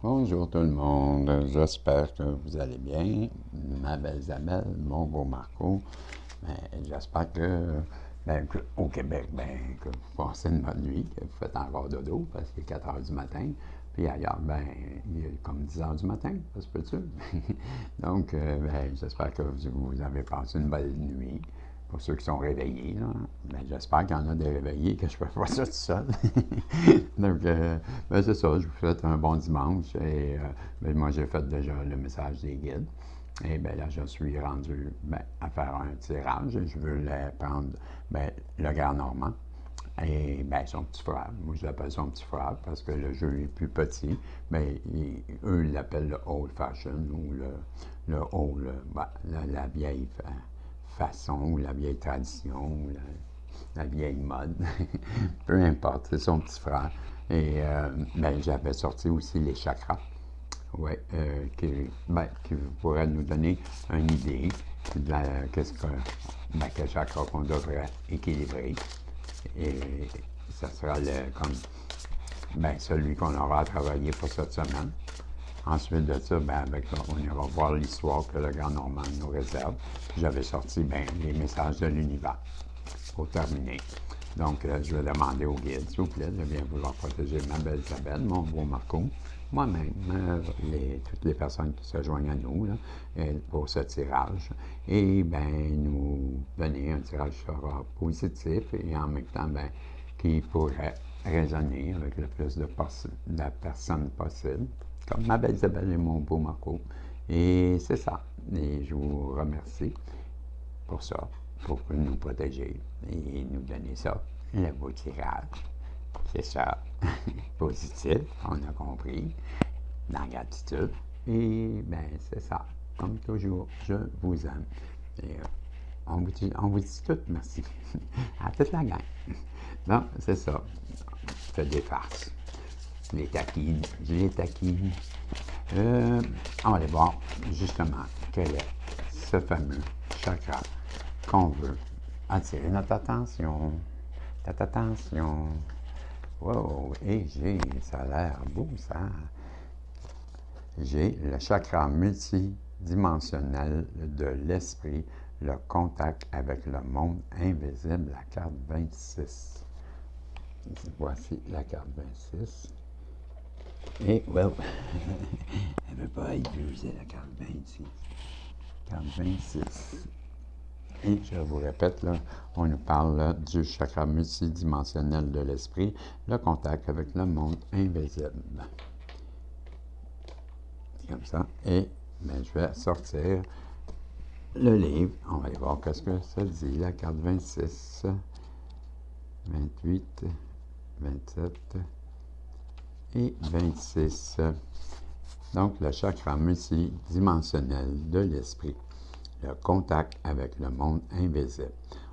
Bonjour tout le monde, j'espère que vous allez bien. Ma belle Isabelle, mon beau Marco. J'espère au Québec, que vous passez une bonne nuit, que vous faites encore dodo parce qu'il est 4 heures du matin. Puis ailleurs, il est comme 10 heures du matin, ça se peut-tu? Donc, j'espère que vous avez passé une belle nuit. Pour ceux qui sont réveillés, là, j'espère qu'il y en a des réveillés, que je ne peux pas ça tout seul. Donc, c'est ça, je vous souhaite un bon dimanche. Et moi, j'ai fait déjà le message des guides. Et bien là, je suis rendu à faire un tirage. Je veux prendre le grand Normand et son petit frère. Moi, je l'appelle son petit frère parce que le jeu est plus petit. Mais eux, ils l'appellent le old fashion ou le old, la vieille façon ou la vieille tradition ou la vieille mode. Peu importe, c'est son petit frère. Et j'avais sorti aussi les chakras. Oui, qui pourrait nous donner une idée de quel chakra qu'on devrait équilibrer. Et ça sera celui qu'on aura à travailler pour cette semaine. Ensuite de ça, on ira voir l'histoire que le Grand Normand nous réserve. J'avais sorti les messages de l'univers pour terminer. Donc, je vais demander au guide, s'il vous plaît, de bien vouloir protéger ma belle Isabelle, mon beau Marco, moi-même, toutes les personnes qui se joignent à nous là, pour ce tirage. Et nous donner un tirage qui sera positif et en même temps, qui pourrait résonner avec le plus de personnes possible, comme ma belle Isabelle et mon beau Marco. Et c'est ça. Et je vous remercie pour ça, pour nous protéger et nous donner ça, le beau tirage. C'est ça. Positif, on a compris, dans la gratitude. Et c'est ça. Comme toujours, je vous aime. Et, on vous dit tout merci. À toute la gang. Non, c'est ça. Je fais des farces. Je les taquine. On va aller voir justement quel est ce fameux chakra qu'on veut attirer notre attention. Attention. Wow, ça a l'air beau, ça. J'ai le chakra multidimensionnel de l'esprit, le contact avec le monde invisible, la carte 26. Voici la carte 26. Et, elle ne veut pas être usée, la carte 26. Carte 26. Et je vous répète, là, on nous parle du chakra multidimensionnel de l'esprit, le contact avec le monde invisible. Comme ça. Et je vais sortir le livre. On va aller voir qu'est-ce que ça dit, la carte 26, 28, 27 et 26. Donc, le chakra multidimensionnel de l'esprit, le contact avec le monde invisible.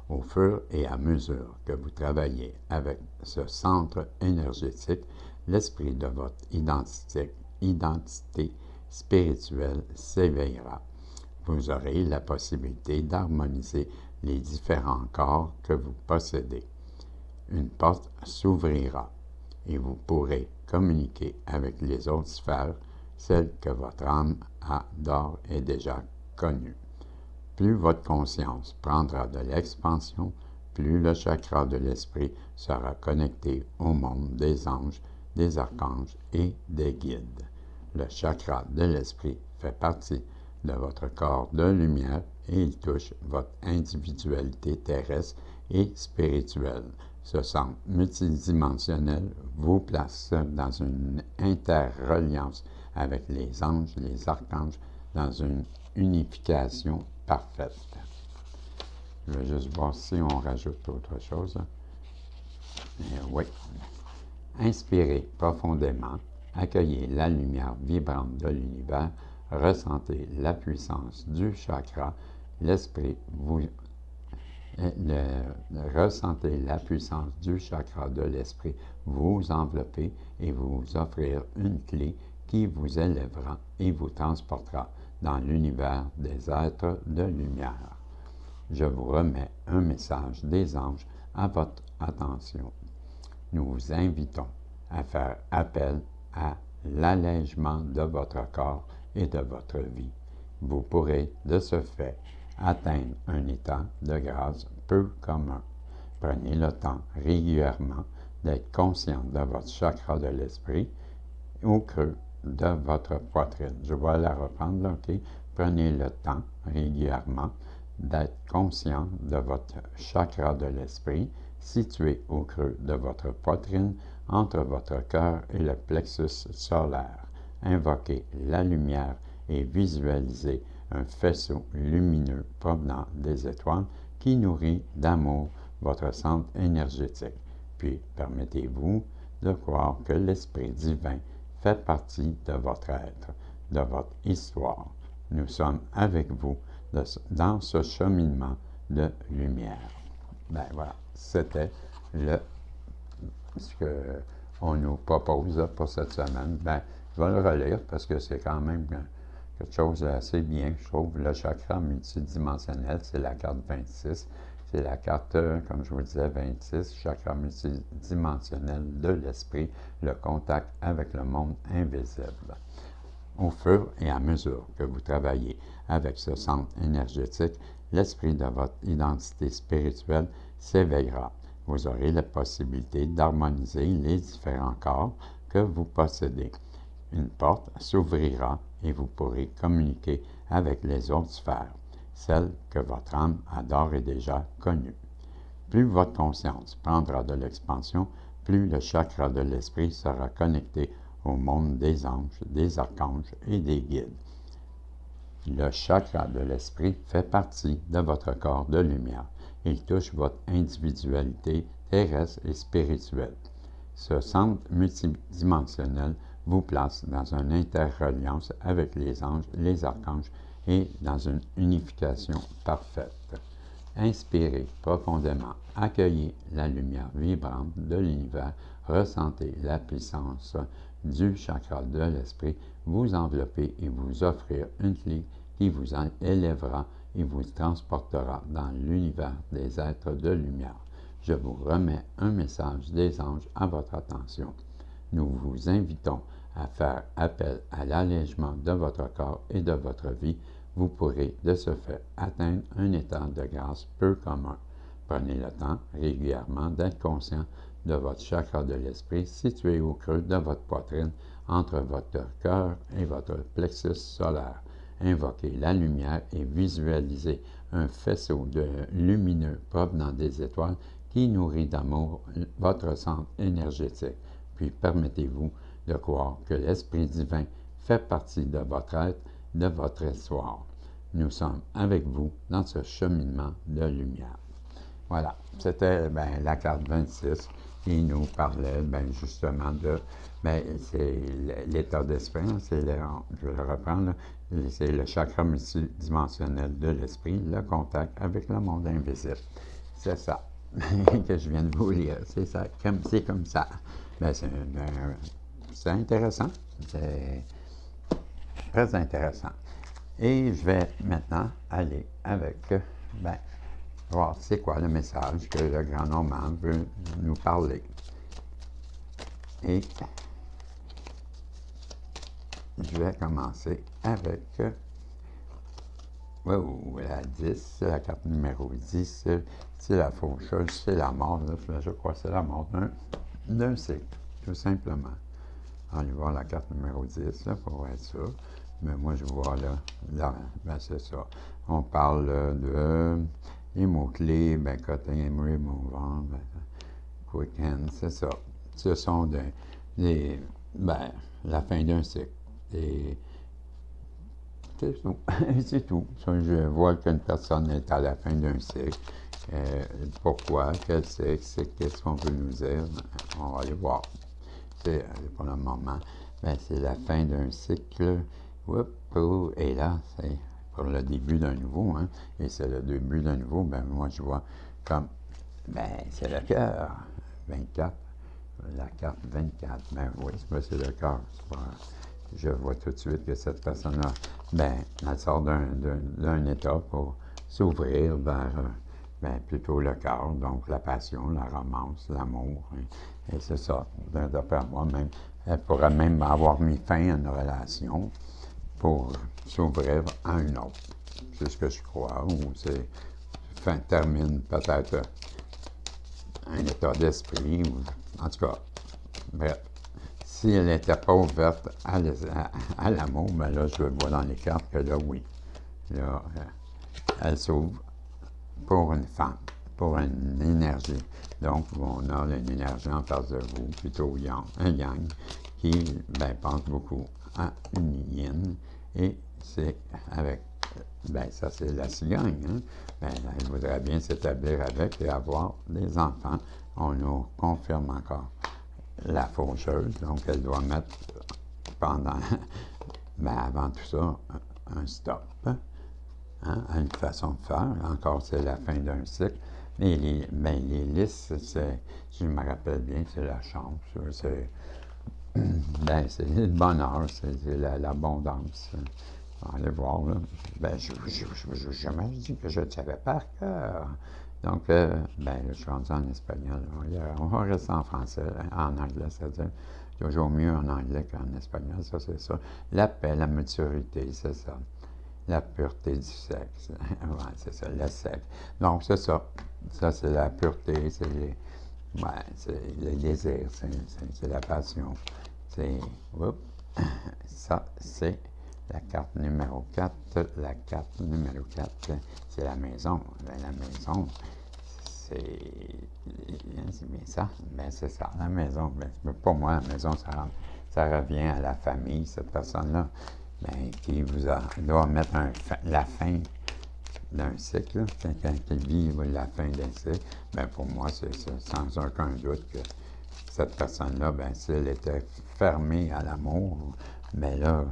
Au fur et à mesure que vous travaillez avec ce centre énergétique, l'esprit de votre identité spirituelle s'éveillera. Vous aurez la possibilité d'harmoniser les différents corps que vous possédez. Une porte s'ouvrira et vous pourrez communiquer avec les autres sphères, celles que votre âme a d'ores et déjà connues. Plus votre conscience prendra de l'expansion, plus le chakra de l'esprit sera connecté au monde des anges, des archanges et des guides. Le chakra de l'esprit fait partie de votre corps de lumière et il touche votre individualité terrestre et spirituelle. Ce centre multidimensionnel vous place dans une interreliance avec les anges, les archanges, dans une unification parfaite. Je vais juste voir si on rajoute autre chose. Oui. Inspirez profondément, accueillez la lumière vibrante de l'univers, ressentez la puissance du chakra, l'esprit vous ressentez la puissance du chakra de l'esprit vous envelopper et vous offrir une clé qui vous élèvera et vous transportera dans l'univers des êtres de lumière. Je vous remets un message des anges à votre attention. Nous vous invitons à faire appel à l'allègement de votre corps et de votre vie. Vous pourrez, de ce fait, atteindre un état de grâce peu commun. Prenez le temps régulièrement d'être conscient de votre chakra de l'esprit au creux de votre poitrine. Je vais la reprendre, OK? Prenez le temps régulièrement d'être conscient de votre chakra de l'esprit situé au creux de votre poitrine entre votre cœur et le plexus solaire. Invoquez la lumière et visualisez un faisceau lumineux provenant des étoiles qui nourrit d'amour votre centre énergétique. Puis, permettez-vous de croire que l'Esprit divin fait partie de votre être, de votre histoire. Nous sommes avec vous dans ce cheminement de lumière. Ben voilà, c'était ce qu'on nous propose pour cette semaine. Ben, je vais le relire parce que c'est quand même quelque chose d'assez bien, je trouve. Le chakra multidimensionnel, c'est la carte 26. C'est la carte, comme je vous disais, 26, chakra multidimensionnel de l'esprit, le contact avec le monde invisible. Au fur et à mesure que vous travaillez avec ce centre énergétique, l'esprit de votre identité spirituelle s'éveillera. Vous aurez la possibilité d'harmoniser les différents corps que vous possédez. Une porte s'ouvrira et vous pourrez communiquer avec les autres sphères, celles que votre âme a d'ores et déjà connues. Plus votre conscience prendra de l'expansion, plus le chakra de l'esprit sera connecté au monde des anges, des archanges et des guides. Le chakra de l'esprit fait partie de votre corps de lumière. Il touche votre individualité terrestre et spirituelle. Ce centre multidimensionnel vous place dans une interreliance avec les anges, les archanges et dans une unification parfaite. Inspirez profondément, accueillez la lumière vibrante de l'univers, ressentez la puissance du chakra de l'esprit, vous envelopper et vous offrir une clé qui vous élèvera et vous transportera dans l'univers des êtres de lumière. Je vous remets un message des anges à votre attention. Nous vous invitons à faire appel à l'allègement de votre corps et de votre vie. Vous pourrez de ce fait atteindre un état de grâce peu commun. Prenez le temps régulièrement d'être conscient de votre chakra de l'esprit situé au creux de votre poitrine entre votre cœur et votre plexus solaire. Invoquez la lumière et visualisez un faisceau lumineux provenant des étoiles qui nourrit d'amour votre centre énergétique. Puis permettez-vous de croire que l'Esprit divin fait partie de votre être, de votre histoire. Nous sommes avec vous dans ce cheminement de lumière. Voilà, c'était la carte 26 qui nous parlait justement de, c'est l'état d'esprit, je vais le reprendre, c'est le chakra multidimensionnel de l'esprit, le contact avec le monde invisible. C'est ça que je viens de vous lire, c'est ça, c'est comme ça. C'est intéressant, c'est très intéressant. Et je vais maintenant aller avec, voir c'est quoi le message que le grand Normand veut nous parler. Et je vais commencer avec la 10, la carte numéro 10, c'est la faucheuse, c'est la mort, là, je crois que c'est la mort d'un cycle, tout simplement. On va voir la carte numéro 10 là, pour être sûr. Mais moi, je vois là c'est ça. On parle de les mots-clés, cutting and removal, quick hand, c'est ça. Ce sont la fin d'un cycle. Et c'est tout. C'est tout. Ça, je vois qu'une personne est à la fin d'un cycle. Pourquoi? Quel cycle? Qu'est-ce qu'on veut nous dire? On va aller voir. Pour le moment, c'est la fin d'un cycle. Et là, c'est pour le début d'un nouveau, hein, et c'est le début d'un nouveau, moi je vois comme, c'est le cœur, 24, la carte 24, oui, c'est le cœur, je vois tout de suite que cette personne-là, elle sort d'un état pour s'ouvrir vers, plutôt le cœur, donc la passion, la romance, l'amour, et c'est ça, d'après moi même, Elle pourrait même avoir mis fin à une relation pour s'ouvrir à une autre. C'est ce que je crois, ou c'est termine peut-être un état d'esprit, ou en tout cas, bref. Si elle n'était pas ouverte à l'amour, ben là, je vois dans les cartes que là, oui. Là, elle s'ouvre pour une femme, pour une énergie. Donc, on a une énergie en face de vous, plutôt un yang, qui pense beaucoup à une yin, et c'est avec, ça c'est la cigogne, hein? Elle voudrait bien s'établir avec et avoir des enfants. On nous confirme encore la faucheuse, donc elle doit mettre pendant, avant tout ça, un stop. Hein, à une façon de faire. Encore, c'est la fin d'un cycle. Et les listes, je me rappelle bien, c'est la chance. C'est le bonheur, c'est l'abondance. Allez voir, là. Je jamais dit que je le savais par cœur. Donc, je suis rendu en espagnol. On va rester en français, en anglais, c'est-à-dire toujours mieux en anglais qu'en espagnol, ça, c'est ça. La paix, la maturité, c'est ça. La pureté du sexe. Ouais, c'est ça, le sexe. Donc, c'est ça. Ça, c'est la pureté, c'est le désir, c'est la passion. Ça, c'est la carte numéro 4. La carte numéro 4, c'est la maison. La maison, c'est bien ça. C'est ça, la maison. Pour moi, la maison, ça revient à la famille, cette personne-là. Qui doit mettre la fin d'un cycle, quelqu'un qui vit la fin d'un cycle, pour moi, c'est sans aucun doute que cette personne-là, si elle était fermée à l'amour, là,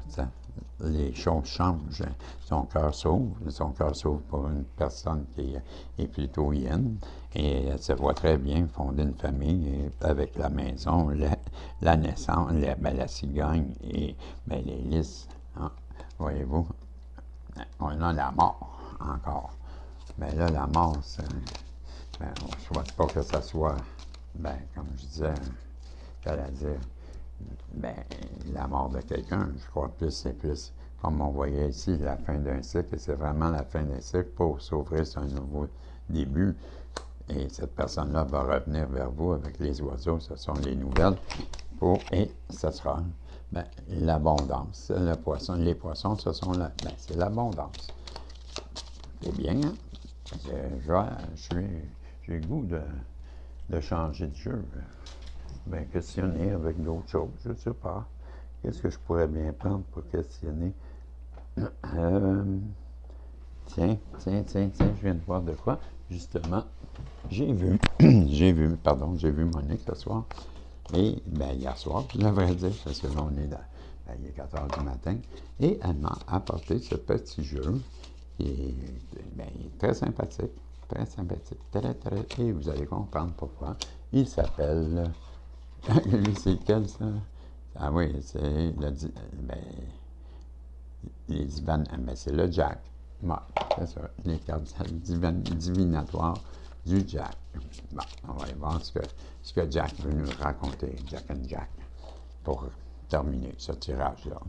les choses changent. Son cœur s'ouvre pour une personne qui est plutôt yin, et elle se voit très bien fonder une famille avec la maison, la naissance, la cigogne et les listes. Hein, voyez-vous, on a la mort encore. Mais là, la mort, on ne souhaite pas que ça soit, comme je disais, j'allais dire, la mort de quelqu'un. Je crois plus, c'est plus, comme on voyait ici, la fin d'un cycle, et c'est vraiment la fin d'un cycle pour s'ouvrir sur un nouveau début. Et cette personne-là va revenir vers vous avec les oiseaux, ce sont les nouvelles, et ce sera l'abondance. Les poissons, ce sont c'est l'abondance. C'est bien, hein? J'ai le goût de changer de jeu. Questionner avec d'autres choses, je ne sais pas. Qu'est-ce que je pourrais bien prendre pour questionner? Tiens, je viens de voir de quoi. Justement, j'ai vu Monique ce soir. Et hier soir, je devrais dire, parce que là, on est il est 4 heures du matin. Et elle m'a apporté ce petit jeu qui est très sympathique. Très sympathique. Et vous allez comprendre pourquoi. Il s'appelle. Lui, c'est quel, ça? Ah oui, c'est les c'est le Jack. C'est ça. Les cartes divinatoires du Jack. On va aller voir ce que Jack veut nous raconter, Jack and Jack, pour terminer ce tirage-là.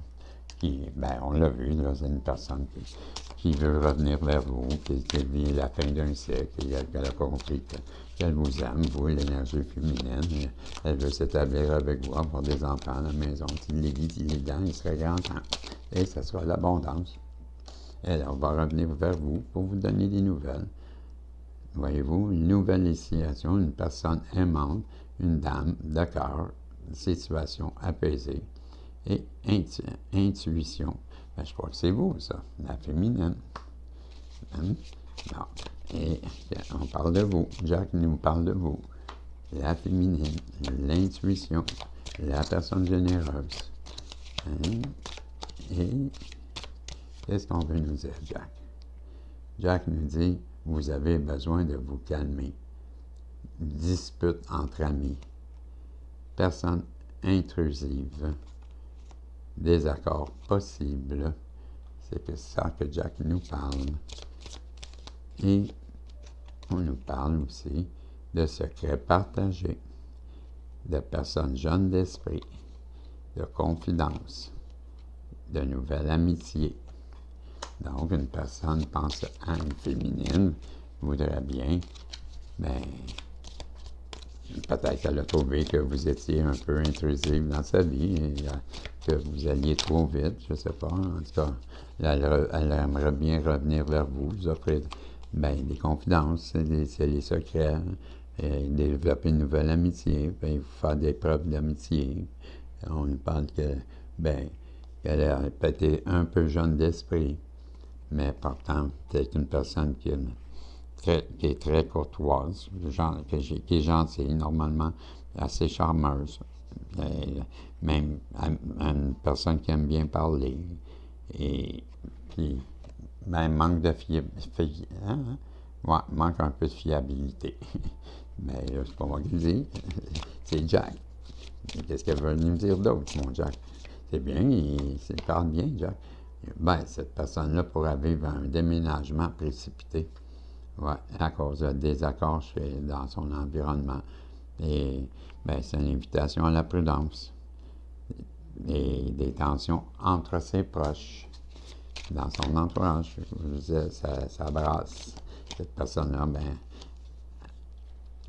On l'a vu, là, c'est une personne qui veut revenir vers vous, qui vit la fin d'un siècle, qu'elle a compris qu'elle vous aime, vous, l'énergie féminine. Elle veut s'établir avec vous, avoir des enfants à la maison. S'il est dedans, il serait grand temps. Et ce sera l'abondance. Elle va revenir vers vous pour vous donner des nouvelles. Voyez-vous, une nouvelle initiation, une personne aimante, une dame de cœur, situation apaisée et intuition. Je crois que c'est vous, ça, la féminine. Non. Et on parle de vous. Jack nous parle de vous. La féminine, l'intuition, la personne généreuse. Et qu'est-ce qu'on veut nous dire, Jack? Jack nous dit, vous avez besoin de vous calmer. Dispute entre amis. Personne intrusive. Désaccord possible. C'est que ça que Jack nous parle. Et on nous parle aussi de secrets partagés, de personnes jeunes d'esprit de confidence, de nouvelles amitiés. Donc, une personne pense à une féminine, voudrait bien, ben, peut-être qu'elle a trouvé que vous étiez un peu intrusive dans sa vie, et, que vous alliez trop vite, je ne sais pas. En tout cas, elle aimerait bien revenir vers vous, vous offrir des confidences, des secrets, développer une nouvelle amitié, vous faire des preuves d'amitié. On nous parle qu'elle a peut-être un peu jeune d'esprit, mais pourtant, peut-être une personne qui est très courtoise, qui est gentille, normalement assez charmeuse. Même une personne qui aime bien parler. Et puis, manque manque un peu de fiabilité. Mais c'est pas moi qui le dis, c'est Jack. Qu'est-ce qu'elle veut nous dire d'autre, mon Jack? C'est bien, il parle bien, Jack. Cette personne-là pourrait vivre un déménagement précipité. Ouais, à cause de désaccords dans son environnement. Et c'est une invitation à la prudence. Et des tensions entre ses proches, dans son entourage. Je vous disais, ça brasse. Cette personne-là,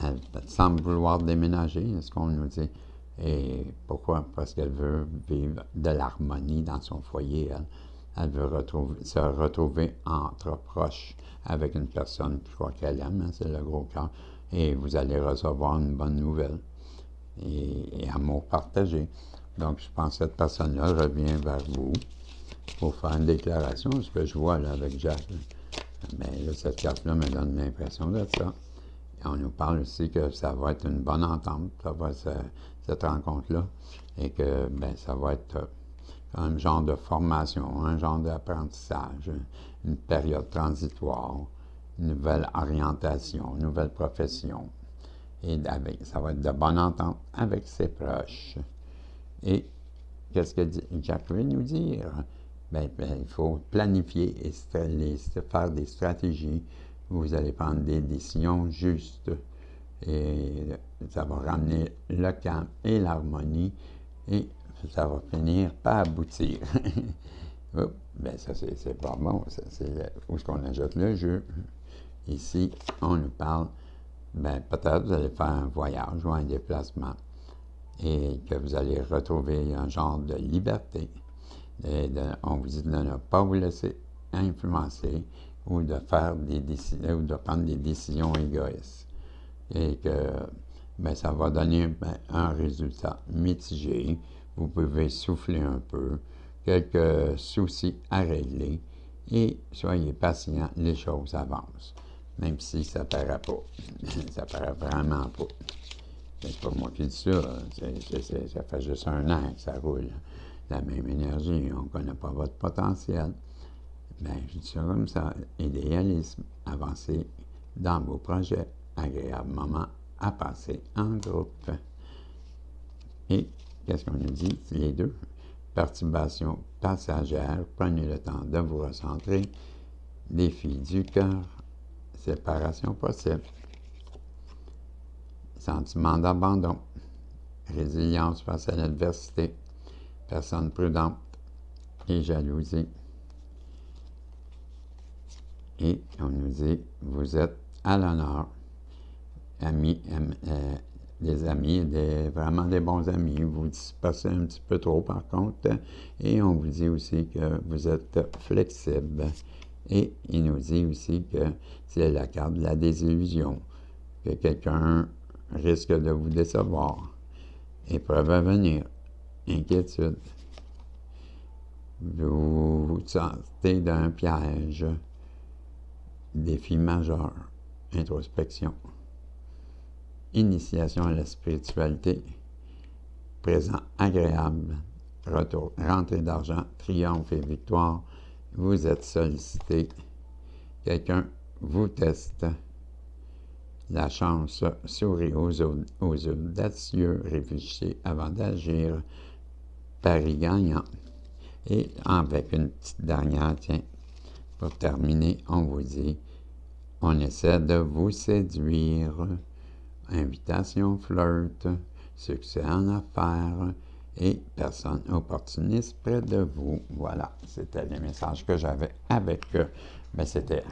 elle semble vouloir déménager, c'est ce qu'on nous dit. Et pourquoi? Parce qu'elle veut vivre de l'harmonie dans son foyer. Elle veut se retrouver entre proches avec une personne, je crois qu'elle aime, c'est le gros cœur. Et vous allez recevoir une bonne nouvelle. Et amour partagé. Donc, je pense que cette personne-là revient vers vous pour faire une déclaration, ce que je vois là avec Jack. Mais là, cette carte-là me donne l'impression de ça. Et on nous parle aussi que ça va être une bonne entente, ça va être cette rencontre-là, et que ça va être un genre de formation, un genre d'apprentissage, une période transitoire, une nouvelle orientation, une nouvelle profession. Et ça va être de bonne entente avec ses proches. Et qu'est-ce que Jack veut nous dire? Il faut planifier et faire des stratégies. Vous allez prendre des décisions justes. Et ça va ramener le calme et l'harmonie. Et ça va finir par aboutir. Ça, c'est pas bon. C'est où est-ce qu'on ajoute le jeu. Ici, on nous parle, peut-être vous allez faire un voyage ou un déplacement et que vous allez retrouver un genre de liberté. On vous dit de ne pas vous laisser influencer ou de faire des décisions ou de prendre des décisions égoïstes. Et que ça va donner un résultat mitigé. Vous pouvez souffler un peu, quelques soucis à régler et soyez patient, les choses avancent. Même si ça ne paraît pas. Ça paraît vraiment pas. C'est pas moi qui dis ça. Ça fait juste un an que ça roule. La même énergie. On ne connaît pas votre potentiel. Je dis ça comme ça. Idéalisme. Avancez dans vos projets. Agréable moment à passer en groupe. Et qu'est-ce qu'on nous dit, les deux? Perturbation passagère. Prenez le temps de vous recentrer. Défi du cœur. Séparation possible. Sentiment d'abandon. Résilience face à l'adversité. Personne prudente et jalousie. Et on nous dit, vous êtes à l'honneur. Amis, des amis, vraiment des bons amis. Vous dispersez un petit peu trop par contre. Et on vous dit aussi que vous êtes flexible. Et il nous dit aussi que c'est la carte de la désillusion, que quelqu'un risque de vous décevoir. Épreuve à venir, inquiétude. Vous vous sortez d'un piège, défi majeur, introspection. Initiation à la spiritualité, présent agréable, retour, rentrée d'argent, triomphe et victoire. Vous êtes sollicité. Quelqu'un vous teste. La chance sourit aux audacieux. Réfléchissez avant d'agir. Pari gagnant. Et avec une petite dernière, pour terminer, on vous dit, on essaie de vous séduire. Invitation flirt. Succès en affaires. et personne opportuniste près de vous. Voilà, c'était les messages que j'avais avec eux. Ben, c'était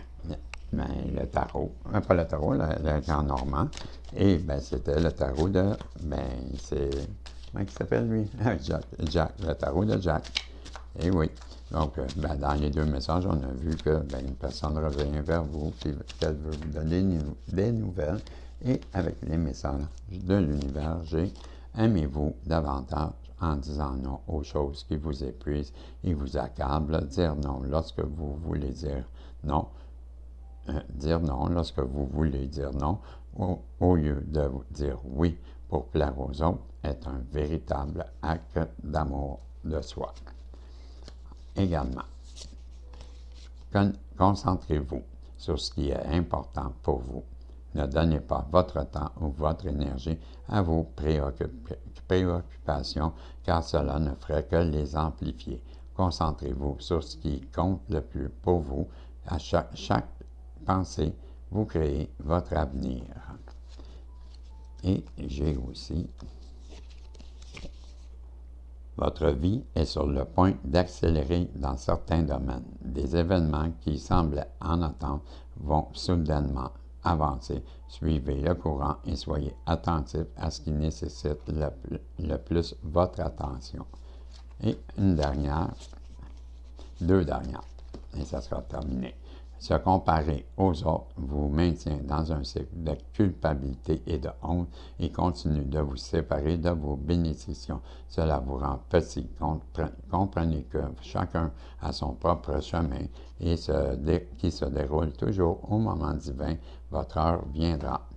le tarot, pas le tarot, le grand normand, et ben, c'était le tarot de, ben, c'est, comment il s'appelle lui? Jack, le tarot de Jack. Et oui. Donc, ben, dans les deux messages, on a vu que ben, une personne revient vers vous, qu'elle veut vous donner des nouvelles. Et avec les messages de l'univers, j'ai aimez-vous davantage en disant non aux choses qui vous épuisent et vous accablent. Dire non lorsque vous voulez dire non. Dire non lorsque vous voulez dire non, au lieu de dire oui pour plaire aux autres, est un véritable acte d'amour de soi. Également, concentrez-vous sur ce qui est important pour vous. Ne donnez pas votre temps ou votre énergie à vos préoccupations, car cela ne ferait que les amplifier. Concentrez-vous sur ce qui compte le plus pour vous. À chaque pensée, vous créez votre avenir. Et j'ai aussi votre vie est sur le point d'accélérer dans certains domaines. Des événements qui semblaient en attente vont soudainement avancer. Suivez le courant et soyez attentif à ce qui nécessite le plus votre attention. Et une dernière, deux dernières, et ça sera terminé. Se comparer aux autres vous maintient dans un cycle de culpabilité et de honte et continue de vous séparer de vos bénédictions. Cela vous rend petit. Comprenez que chacun a son propre chemin et qui se déroule toujours au moment divin. Votre heure viendra.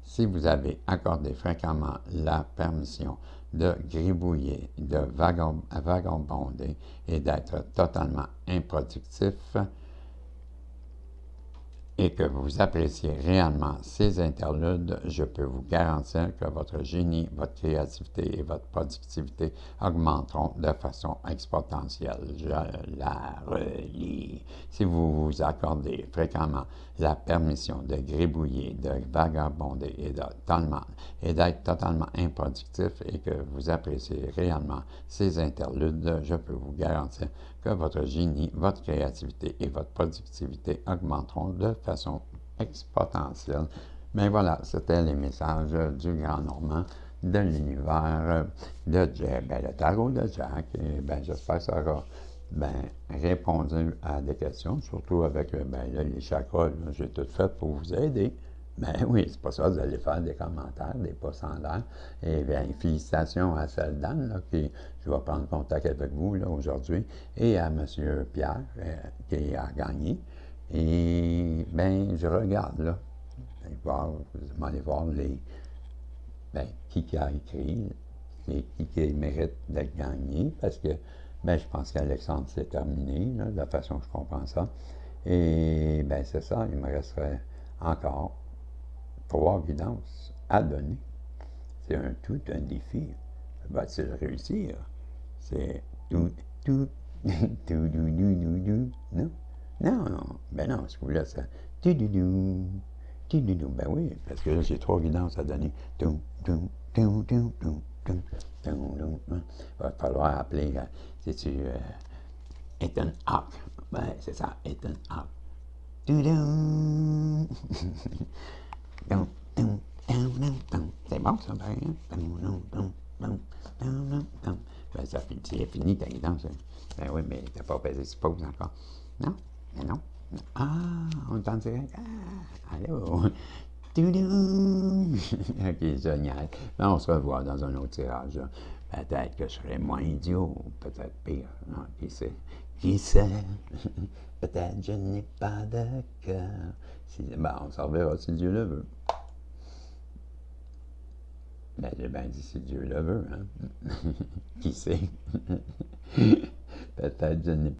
Si vous avez accordé fréquemment la permission de gribouiller, de vagabonder et d'être totalement improductif, et que vous appréciez réellement ces interludes, je peux vous garantir que votre génie, votre créativité et votre productivité augmenteront de façon exponentielle. Je la relis. Si vous vous accordez fréquemment la permission de gribouiller, de vagabonder et d'être totalement improductif et que vous appréciez réellement ces interludes, je peux vous garantir que votre génie, votre créativité et votre productivité augmenteront de façon exponentielle. Mais voilà, c'était les messages du grand normand de l'univers de Jack, le tarot de Jack. Et j'espère que ça aura répondu à des questions, surtout avec les chakras. J'ai tout fait pour vous aider. Ben oui, c'est pas ça, vous allez faire des commentaires, des pouces en l'air. Et bien, félicitations à celle d'Anne, qui je vais prendre contact avec vous aujourd'hui, et à M. Pierre, qui a gagné. Et bien, je regarde là. Vous allez voir qui a écrit, qui mérite d'être gagné, parce que je pense qu'Alexandre s'est terminé, là, de la façon que je comprends ça. Et c'est ça, il me resterait encore 3 guidances à donner. C'est un défi. Va-t-il réussir? C'est tout, non? Non, non, ce coup-là, ça, ben oui, parce que là, j'ai 3 guidances à donner. Va falloir appeler, c'est-tu Ethan Hawke? Ben, c'est ça, Ethan Hawke. C'est bon, ça, ça c'est fini ta guidance. Ben oui, mais t'as pas pesé sur pause encore. Non? Mais non. Ah, on est en direct. Ah, allô? Ok, génial. Ben, on se revoit dans un autre tirage. Peut-être que je serai moins idiot, peut-être pire. Non, qui sait? Qui sait? Peut-être je n'ai pas de cœur. On s'en verra si Dieu le veut. J'ai bien dit si Dieu le veut, hein? Qui sait? Peut-être je n'ai